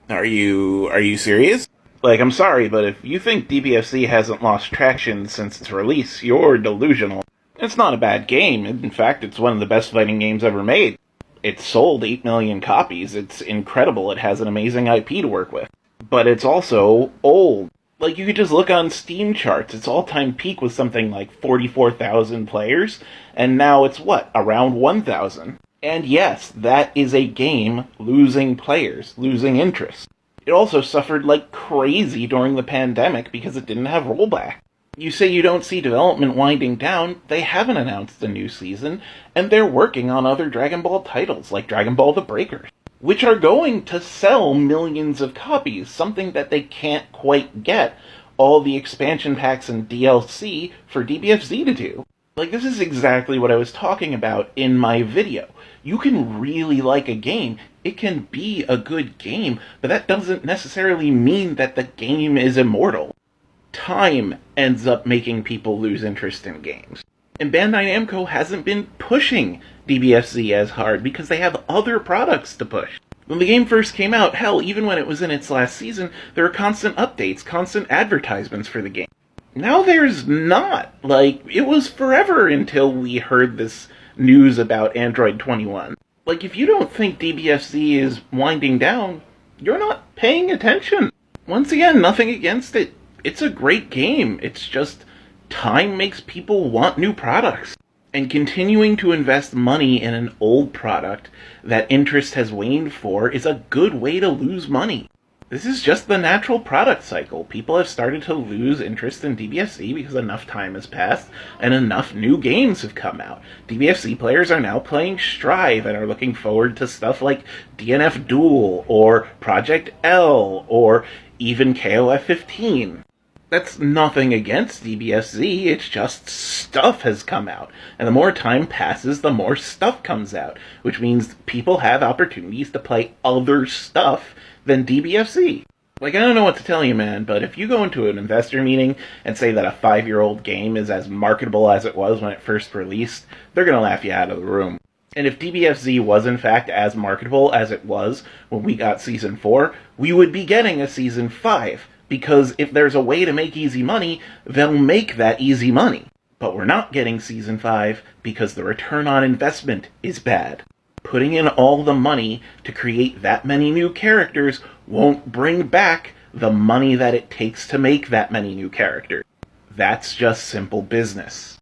Are you serious? Like, I'm sorry, but if you think dbfz hasn't lost traction since its release, you're delusional. It's not a bad game. In fact, it's one of the best fighting games ever made. It's sold 8 million copies. It's incredible. It has an amazing IP to work with. But it's also old. Like, you could just look on Steam charts. Its all-time peak was something like 44,000 players, and now it's what? Around 1,000. And yes, that is a game losing players, losing interest. It also suffered like crazy during the pandemic because it didn't have rollback. You say you don't see development winding down, they haven't announced a new season, and they're working on other Dragon Ball titles like Dragon Ball The Breakers, which are going to sell millions of copies, something that they can't quite get all the expansion packs and DLC for dbfz to do. Like, this is exactly what I was talking about in my video. You can really like a game, it can be a good game, but that doesn't necessarily mean that the game is immortal. Time ends up making people lose interest in games. And Bandai Namco hasn't been pushing dbfz as hard because they have other products to push. When the game first came out, hell, even when it was in its last season, there were constant updates, constant advertisements for the game. Now there's not. Like, it was forever until we heard this news about Android 21. Like, if you don't think dbfz is winding down, you're not paying attention. Once again, nothing against it. It's a great game. It's just time makes people want new products. And continuing to invest money in an old product that interest has waned for is a good way to lose money. This is just the natural product cycle. People have started to lose interest in dbfz because enough time has passed and enough new games have come out. dbfz players are now playing Strive and are looking forward to stuff like DNF Duel or Project L or even KOF 15. That's nothing against dbfz, it's just stuff has come out. And the more time passes, the more stuff comes out, which means people have opportunities to play other stuff than dbfz. Like, I don't know what to tell you, man, but if you go into an investor meeting and say that a 5-year-old game is as marketable as it was when it first released, they're gonna laugh you out of the room. And if dbfz was in fact as marketable as it was when we got Season 4, we would be getting a Season 5. Because if there's a way to make easy money, they'll make that easy money. But we're not getting Season 5 because the return on investment is bad. Putting in all the money to create that many new characters won't bring back the money that it takes to make that many new characters. That's just simple business.